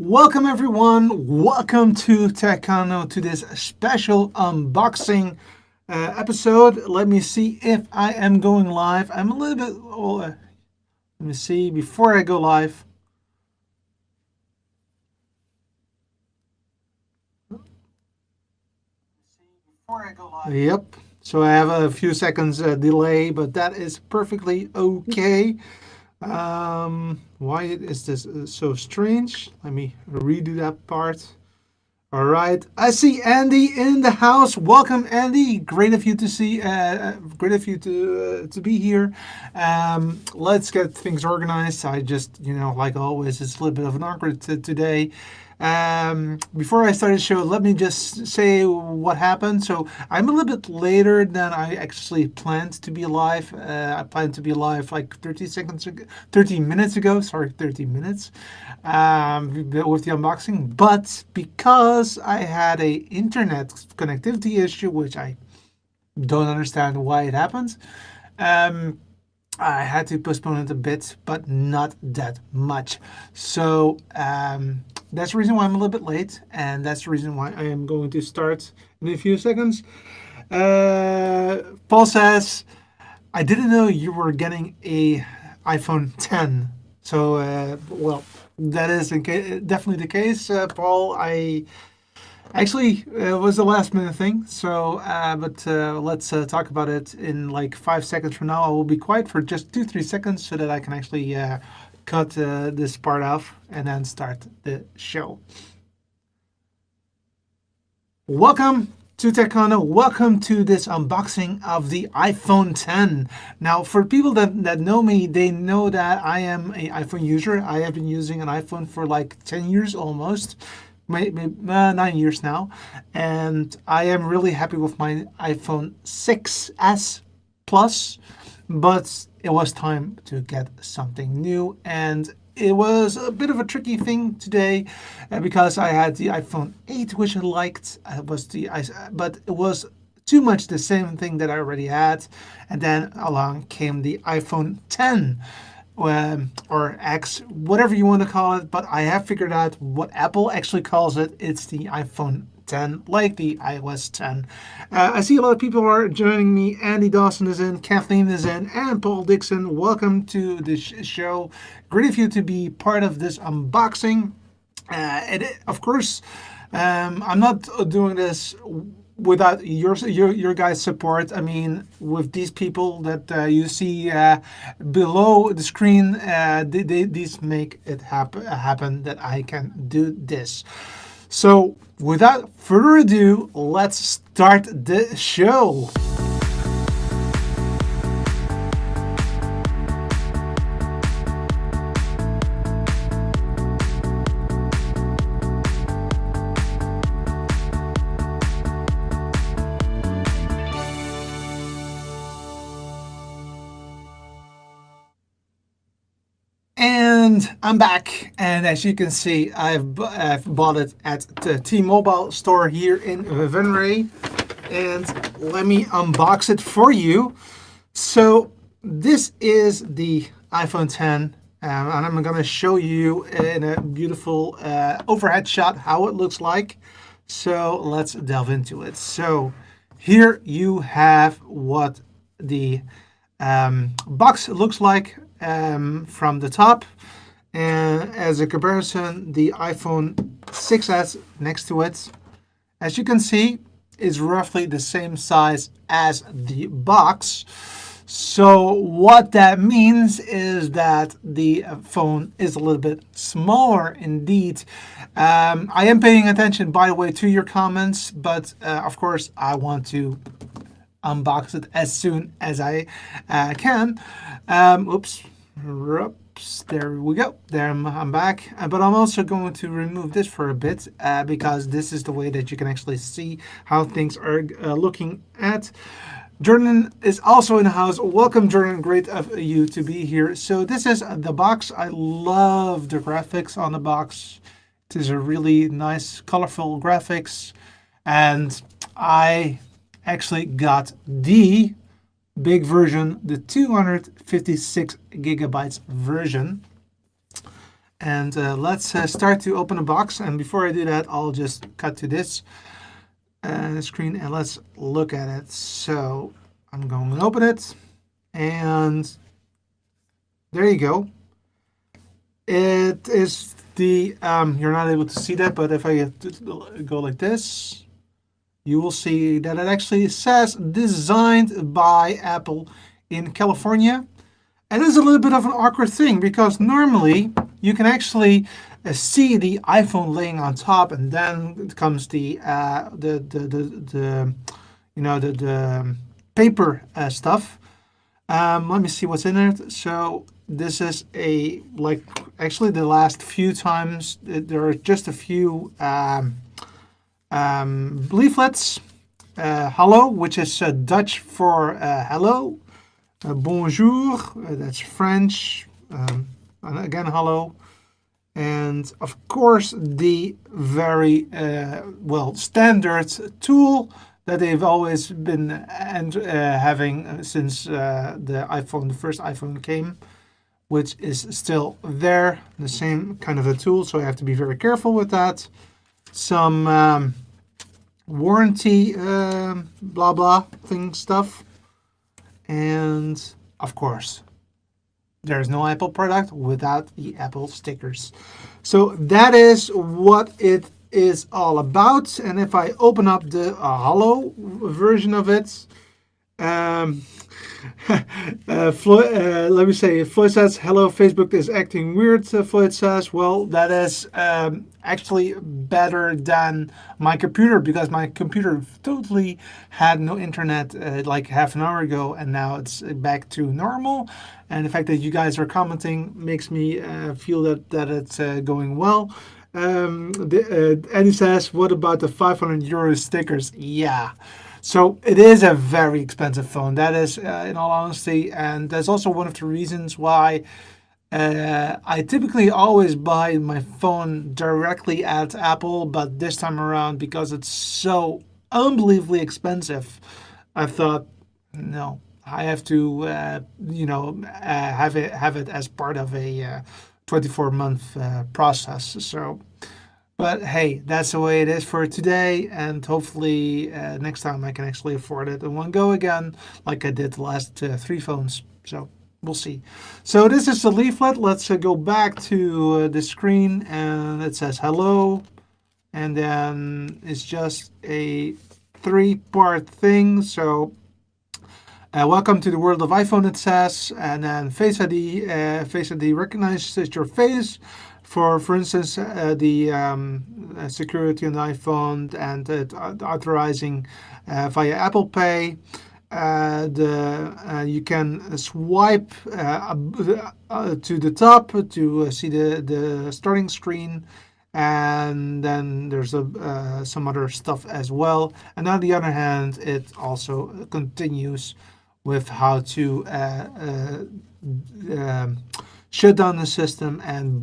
Welcome everyone, welcome to Techano to this special unboxing episode. Let me see if I am going live. I'm a little bit, let me see, before I go live. Yep, so I have a few seconds delay, but that is perfectly okay. Why is this so strange? Let me redo that part. All right, I see Andy in the house. Welcome, Andy. Great of you to see. Great of you to be here. Let's get things organized. I just, like always, it's a little bit of an awkward today. Before I start the show, let me just say what happened. So I'm a little bit later than I actually planned to be live. I planned to be live like 30 minutes ago. Sorry, 30 minutes with the unboxing. But because I had a internet connectivity issue, which I don't understand why it happened, I had to postpone it a bit, but not that much. So that's the reason why I'm a little bit late, and that's the reason why I am going to start in a few seconds. Paul says, I didn't know you were getting a iPhone 10. So, well, that is definitely the case, Paul. I actually it was a last minute thing. So, but let's talk about it in like 5 seconds from now. I will be quiet for just 3 seconds so that I can actually cut this part off and then start the show. Welcome to Techano. Welcome to this unboxing of the iPhone 10. Now, for people that know me, they know that I am an iPhone user. I have been using an iPhone for like 10 years almost, maybe 9 years now. And I am really happy with my iPhone 6S Plus, but it was time to get something new. And it was a bit of a tricky thing today because I had the iPhone 8, which I liked, but it was too much the same thing that I already had. And then along came the iPhone 10 or X, whatever you want to call it. But I have figured out what Apple actually calls it. It's the iPhone 10, like the iOS 10. I see a lot of people are joining me. Andy Dawson is in, Kathleen is in, and Paul Dixon. Welcome to the show. Great of you to be part of this unboxing. Of course, I'm not doing this without your guys' support. I mean, with these people that you see below the screen, these make it happen that I can do this. So, without further ado, let's start the show. And I'm back, and as you can see, I've bought it at the T-Mobile store here in Venray, and let me unbox it for you. So this is the iPhone 10, and I'm going to show you in a beautiful overhead shot how it looks like. So let's delve into it. So here you have what the box looks like from the top, and as a comparison, the iPhone 6s next to it, as you can see, is roughly the same size as the box. So what that means is that the phone is a little bit smaller indeed. I am paying attention, by the way, to your comments, but of course I want to unbox it as soon as I can. Oops, there we go. There I'm back. But I'm also going to remove this for a bit because this is the way that you can actually see how things are looking at. Jordan is also in the house. Welcome, Jordan. Great of you to be here. So this is the box. I love the graphics on the box. It is a really nice, colorful graphics. And I actually got the big version, the 256 gigabytes version. And let's start to open a box. And before I do that, I'll just cut to this screen and let's look at it. So I'm going to open it, and there you go. It is the, you're not able to see that, but if I go like this, you will see that it actually says designed by Apple in California. And it's a little bit of an awkward thing because normally you can actually see the iPhone laying on top, and then comes the paper stuff. Let me see what's in it. So this is actually the last few times there are just a few leaflets. Hello, which is Dutch for hello. Bonjour, that's French. And again, hello. And of course, the very standard tool that they've always been having since the first iPhone came, which is still there, the same kind of a tool. So I have to be very careful with that. Some warranty blah blah thing stuff, and of course there's no Apple product without the Apple stickers. So that is what it is all about. And if I open up the Hello version of it, let me say, Floyd says, hello, Facebook is acting weird. Floyd says, well, that is actually better than my computer, because my computer totally had no internet like half an hour ago, and now it's back to normal. And the fact that you guys are commenting makes me feel that it's going well. Eddie says, what about the 500 euro stickers? Yeah. So it is a very expensive phone. That is, in all honesty, and that's also one of the reasons why I typically always buy my phone directly at Apple, but this time around, because it's so unbelievably expensive, I thought, no, I have to, have it as part of a 24-month process. So. But hey, that's the way it is for today, and hopefully next time I can actually afford it in one go again, like I did the last 3 phones. So we'll see. So this is the leaflet. Let's go back to the screen, and it says hello, and then it's just a 3-part thing. So welcome to the world of iPhone, it says, and then Face ID. Face ID recognizes your face. For instance, the security on the iPhone, and authorizing via Apple Pay. You can swipe to the top to see the starting screen, and then there's some other stuff as well. And on the other hand, it also continues with how to shut down the system and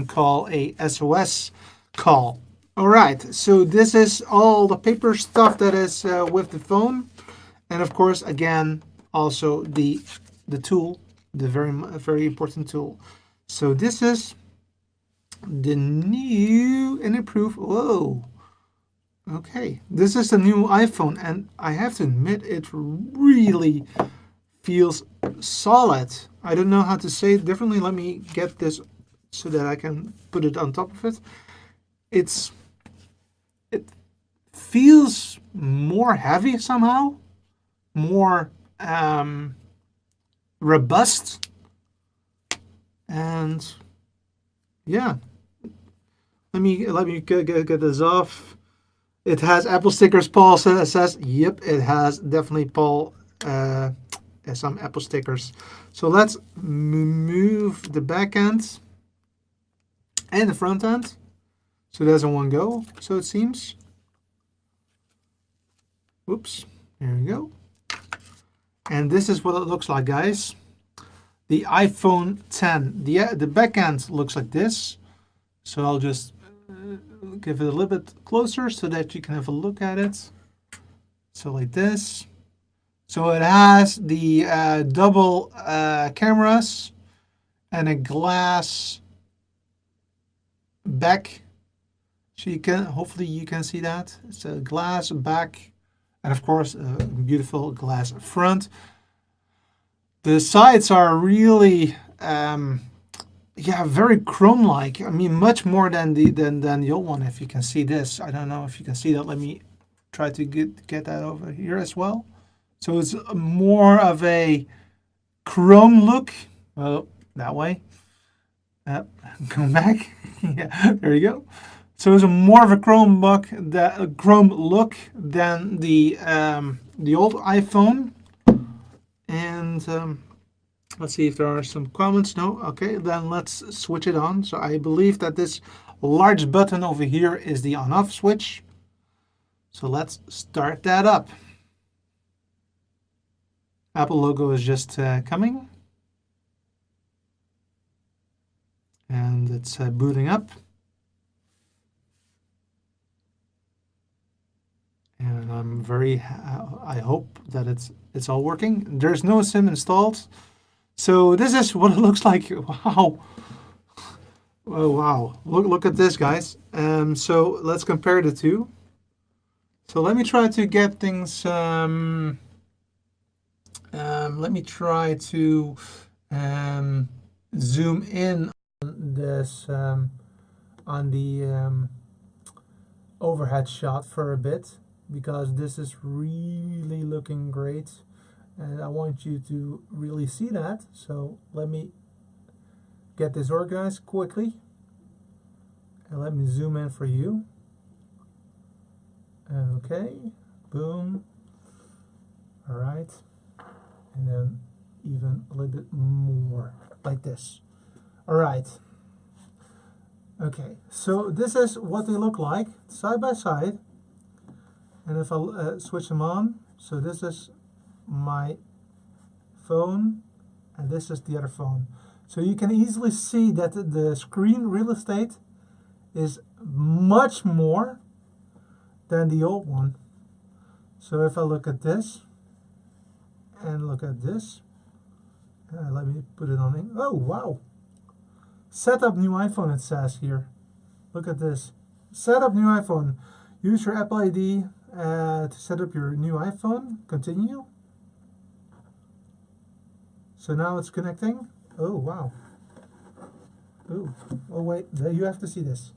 call a SOS call. All right, so this is all the paper stuff that is with the phone, and of course, again, also the tool, the very important tool. So this is the new and improved. Whoa. Okay, this is the new iPhone, and I have to admit, it really feels solid. I don't know how to say it differently. Let me get this so that I can put it on top of it. It feels more heavy somehow, more robust, and yeah. Let me get this off. It has Apple stickers. Paul says, yep, it has definitely Paul. Some Apple stickers. So let's move the back end and the front end. So there's in one go, so it seems. Oops, there we go. And this is what it looks like, guys. The iPhone 10. The back end looks like this. So I'll just give it a little bit closer so that you can have a look at it. So like this. So it has the double cameras and a glass back. So you can, hopefully you can see that. It's a glass back, and of course a beautiful glass front. The sides are really, yeah, very chrome-like. I mean, much more than the old one. If you can see this, I don't know if you can see that. Let me try to get that over here as well. So it's more of a chrome look. Well, that way. Come back. Yeah, there you go. So it's a more of a chrome look, than the old iPhone. And let's see if there are some comments. No, okay, then let's switch it on. So I believe that this large button over here is the on-off switch. So let's start that up. Apple logo is just coming. And it's booting up. And I'm very, I hope that it's all working. There's no SIM installed. So this is what it looks like. Wow. Oh, wow. Look at this, guys. So let's compare the two. So let me try to get things, let me try to zoom in on this, on the overhead shot for a bit, because this is really looking great. And I want you to really see that. So let me get this organized quickly. And let me zoom in for you. Okay, boom. All right. And then even a little bit more, like this. All right. Okay, so this is what they look like, side by side. And if I switch them on, so this is my phone, and this is the other phone. So you can easily see that the screen real estate is much more than the old one. So if I look at this and look at this, let me put it on. Oh, wow. Set up new iPhone, it says here. Look at this. Set up new iPhone. Use your Apple ID to set up your new iPhone. Continue. So now it's connecting. Oh, wow. Ooh. Oh, wait. You have to see this.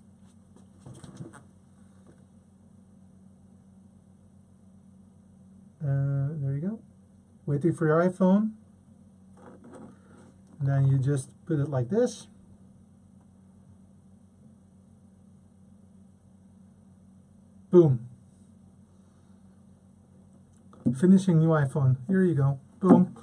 There you go. Waiting for your iPhone. And then you just put it like this. Boom. Finishing new iPhone. Here you go. Boom.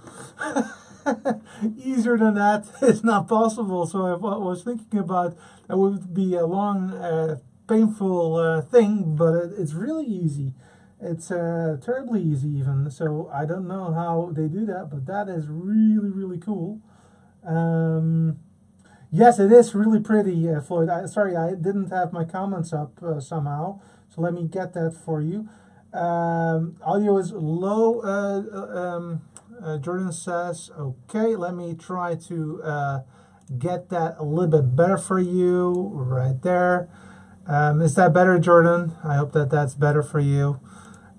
Easier than that is not possible. So I was thinking about that would be a long, painful thing, but it's really easy. It's terribly easy even. So I don't know how they do that, but that is really, really cool. Yes, it is really pretty, Floyd. Sorry, I didn't have my comments up somehow. So let me get that for you. Audio is low, Jordan says. Okay, let me try to get that a little bit better for you right there. Is that better, Jordan? I hope that that's better for you.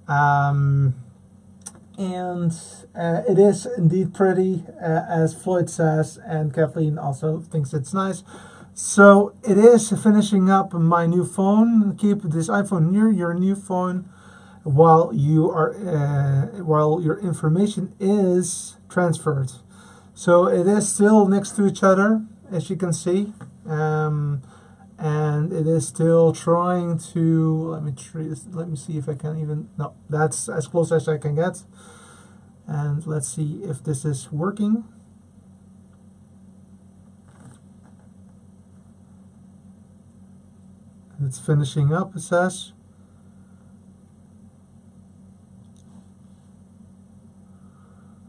And it is indeed pretty, as Floyd says, and Kathleen also thinks it's nice. So it is finishing up my new phone. Keep this iPhone near your new phone while you are while your information is transferred. So it is still next to each other, as you can see, and it is still trying to. Let me see if I can even. No, that's as close as I can get. And let's see if this is working. It's finishing up, it says.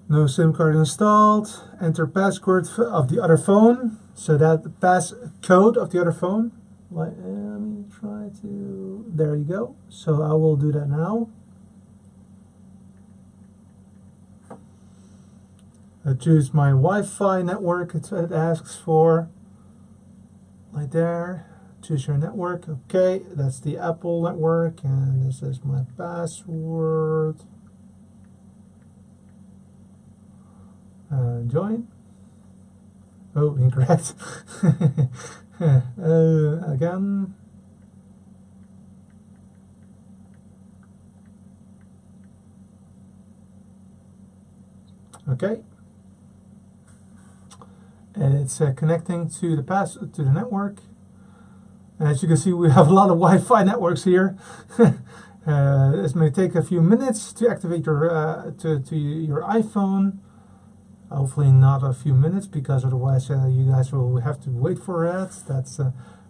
No SIM card installed. Enter passcode of the other phone. So that passcode of the other phone. Let me try to. There you go. So I will do that now. I choose my Wi-Fi network. It asks for. Right there. Choose your network. Okay, that's the Apple network, and this is my password. Join. Oh, incorrect. Again. Okay. And it's connecting to the network. And as you can see, we have a lot of Wi-Fi networks here. This may take a few minutes to activate your to your iPhone. Hopefully not a few minutes, because otherwise you guys will have to wait for it. That's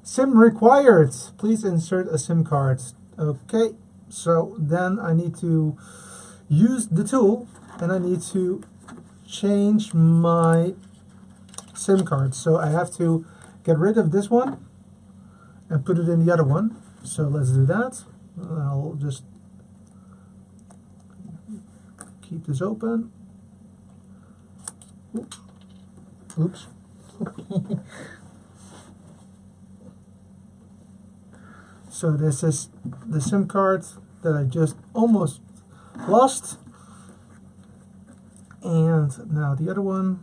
SIM required. Please insert a SIM card. Okay, so then I need to use the tool, and I need to change my SIM card. So I have to get rid of this one and put it in the other one. So let's do that. I'll just keep this open. Oops. So this is the SIM card that I just almost lost. And now the other one.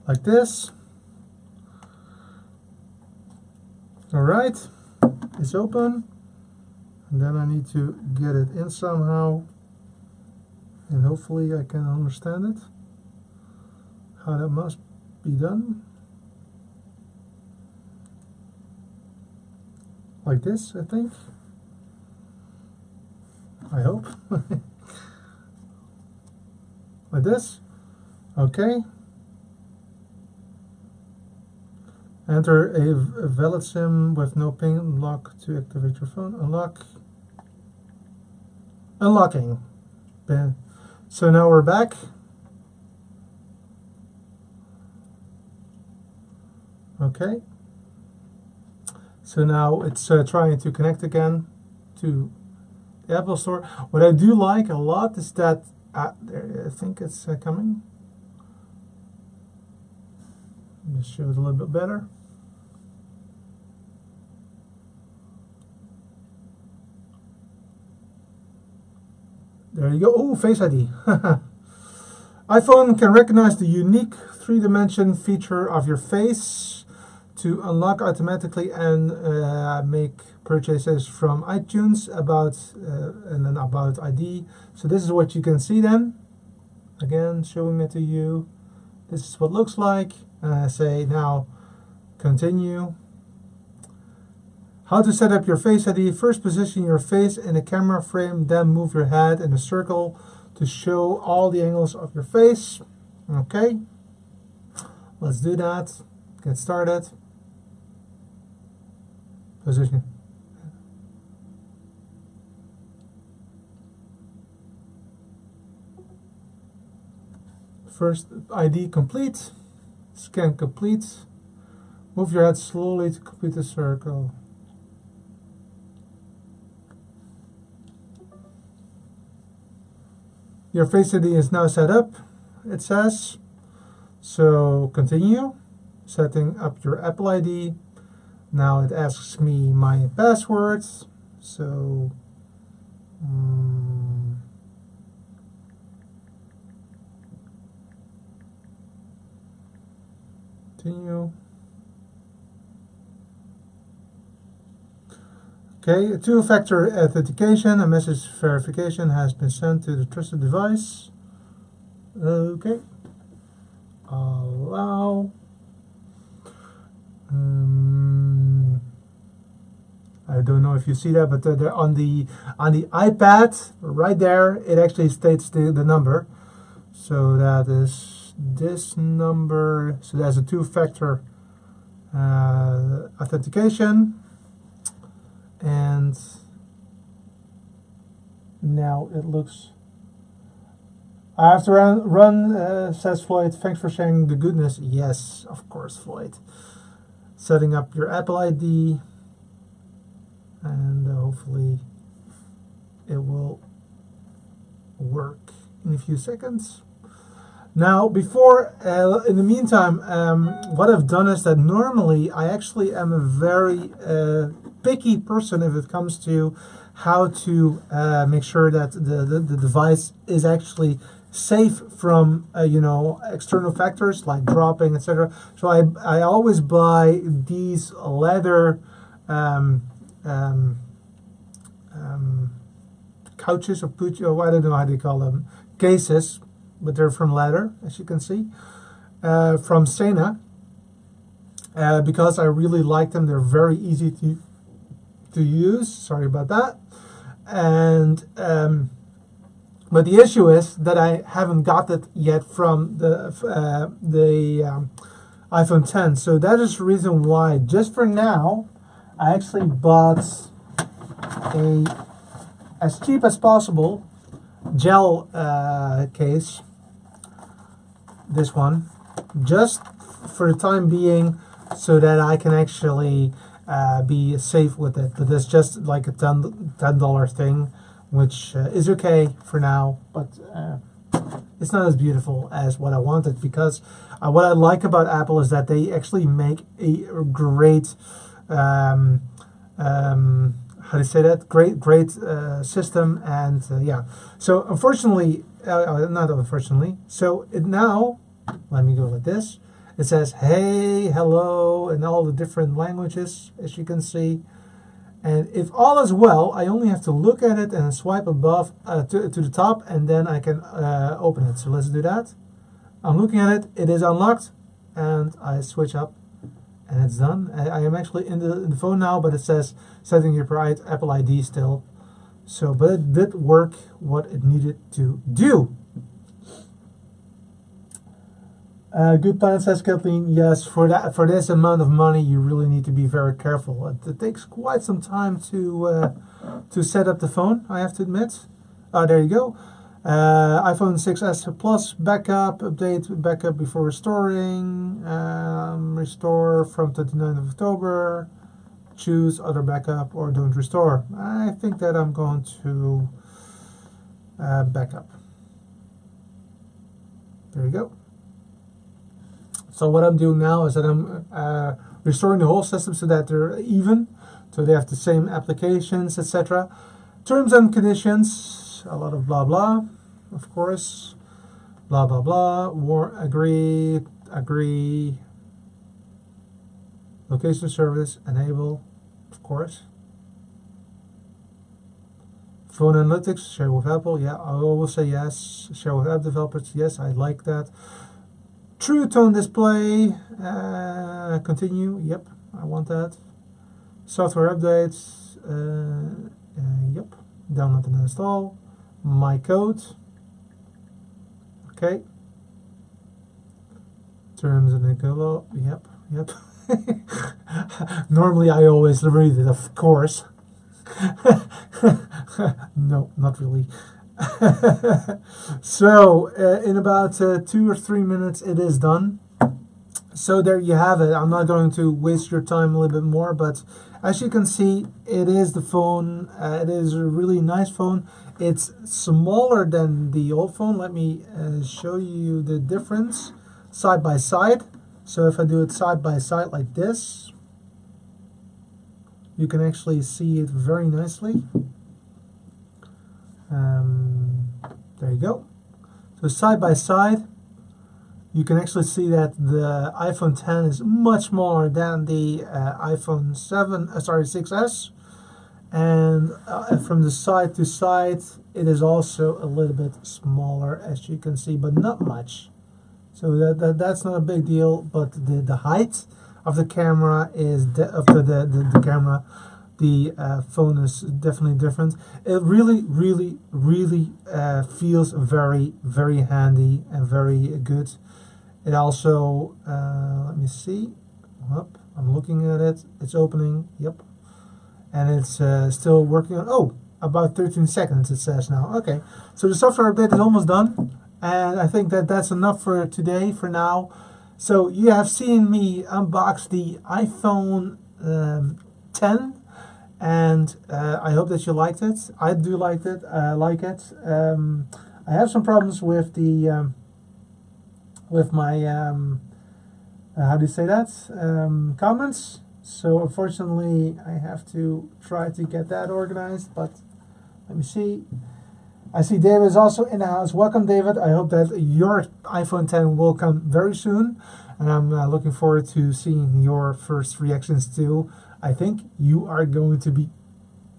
Like this. All right, it's open. And then I need to get it in somehow, and hopefully I can understand it, how that must be done. Like this, I think. I hope. Like this. Okay. Enter a valid SIM with no PIN unlock to activate your phone. Unlock. Unlocking. So now we're back. Okay. So now it's trying to connect again to the Apple Store. What I do like a lot is that there, I think it's coming. Just show it a little bit better. There you go. Oh, Face ID. iPhone can recognize the unique three-dimension feature of your face to unlock automatically and make purchases from iTunes and then about ID. So this is what you can see then. Again, showing it to you. This is what it looks like. And I say now continue. How to set up your Face ID. First, position your face in a camera frame, then move your head in a circle to show all the angles of your face. Okay, let's do that. Get started. Position. First, ID complete. Scan complete. Move your head slowly to complete the circle. Your Face ID is now set up, it says. So continue. Setting up your Apple ID. Now it asks me my password. So continue. Okay, two-factor authentication, a message verification has been sent to the trusted device. Okay. Allow. I don't know if you see that, but they're on the iPad right there. It actually states the number. So that is this number. So that's a two-factor authentication. And now it looks. I have to run, says Floyd. Thanks for sharing the goodness. Yes, of course, Floyd. Setting up your Apple ID, and hopefully it will work in a few seconds. Now, before, in the meantime, what I've done is that normally I actually am a very picky person if it comes to how to make sure that the device is actually safe from external factors like dropping, etc. So I always buy these leather um, um, couches or I don't know how do you call them, cases, but they're from leather, as you can see, from Sena, because I really like them. They're very easy to use. Sorry about that. And but the issue is that I haven't got it yet from the iPhone 10. So that is the reason why, just for now, I actually bought a, as cheap as possible, gel case. This one, just for the time being, so that I can actually be safe with it. But it's just like a $10 thing, which is okay for now, but it's not as beautiful as what I wanted, because what I like about Apple is that they actually make a great how do you say that? Great system, and yeah. So unfortunately, not unfortunately. So it now, let me go like this. It says hey, hello, in all the different languages, as you can see. And if all is well, I only have to look at it and swipe above to the top, and then I can open it. So let's do that. I'm looking at it. It is unlocked, and I switch up, and it's done. I am actually in the phone now, but it says setting your Apple ID still. So, but it did work what it needed to do. Good plan, says Kathleen. Yes, for this amount of money, you really need to be very careful. It takes quite some time to set up the phone, I have to admit. There you go. iPhone 6s Plus backup, update backup before restoring, restore from 29th of October, choose other backup or don't restore. I think that I'm going to backup. There you go. So what I'm doing now is that I'm restoring the whole system so that they're even, so they have the same applications, etc. Terms and conditions, a lot of blah blah, of course, blah blah blah. Agree, location service, enable, of course. Phone analytics, share with Apple. Yeah, I will say yes. Share with app developers. Yes, I like that. True tone display, continue, yep, I want that. Software updates, yep, download and install. My code, okay. Terms and conditions, yep. Normally I always read it, of course. No, not really. So in about 2 or 3 minutes it is done. So there you have it. I'm not going to waste your time a little bit more, but as you can see, it is the phone. It is a really nice phone. It's smaller than the old phone. Let me show you the difference side by side. So if I do it side by side like this, you can actually see it very nicely. There you go. So side by side, you can actually see that the iPhone 10 is much smaller than the iPhone 6s, and from the side to side, it is also a little bit smaller, as you can see, but not much. So that's not a big deal. But the height of the camera is the camera. The phone is definitely different. It really feels very, very handy and very good. It also, let me see. Yep, I'm looking at it. It's opening. Yep, and it's still working on. Oh, about 13 seconds. It says now. Okay, so the software update is almost done, and I think that that's enough for today. For now, so you have seen me unbox the iPhone 10. And I hope that you liked it. I do like it. I have some problems with the with my how do you say that, comments. So unfortunately, I have to try to get that organized. But let me see. I see David is also in the house. Welcome, David. I hope that your iPhone 10 will come very soon, and I'm looking forward to seeing your first reactions too. I think you are going to be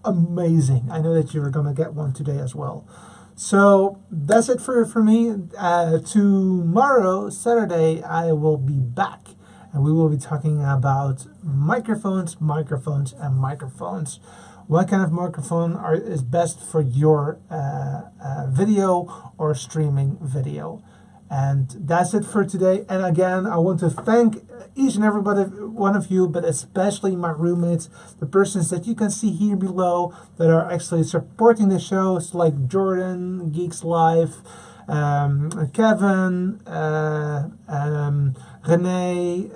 amazing. I know that you're going to get one today as well. So that's it for me. Tomorrow, Saturday, I will be back, and we will be talking about microphones, and microphones. What kind of microphone is best for your video or streaming video? And that's it for today. And again, I want to thank each and every one of you, but especially my roommates, the persons that you can see here below that are actually supporting the shows, like Jordan, Geeks Life, Kevin, Renee,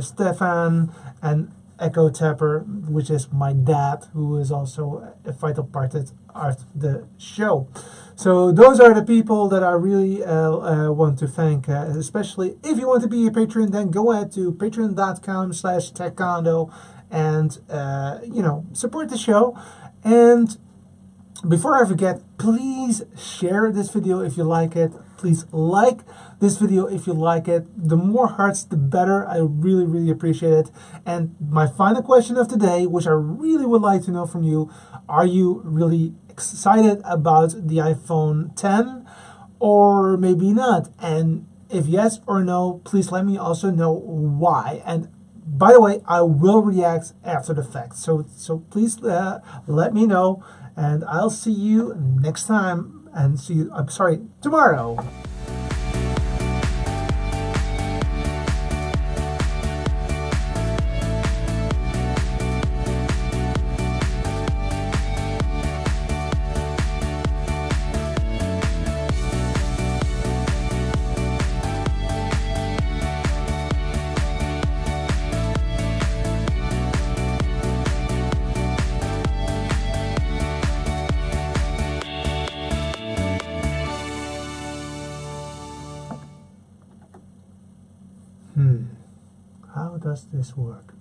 Stefan, and Echo Tapper, which is my dad, who is also a vital part of the show. So those are the people that I really want to thank. Especially if you want to be a patron, then go ahead to patreon.com/techcondo and support the show. And before I forget, please share this video if you like it. Please like this video if you like it. The more hearts, the better. I really, really appreciate it. And my final question of the day, which I really would like to know from you, are you really excited about the iPhone 10 or maybe not? And if yes or no, please let me also know why. And by the way, I will react after the fact. So please let me know. And I'll see you next time, and see you, tomorrow. How does this work?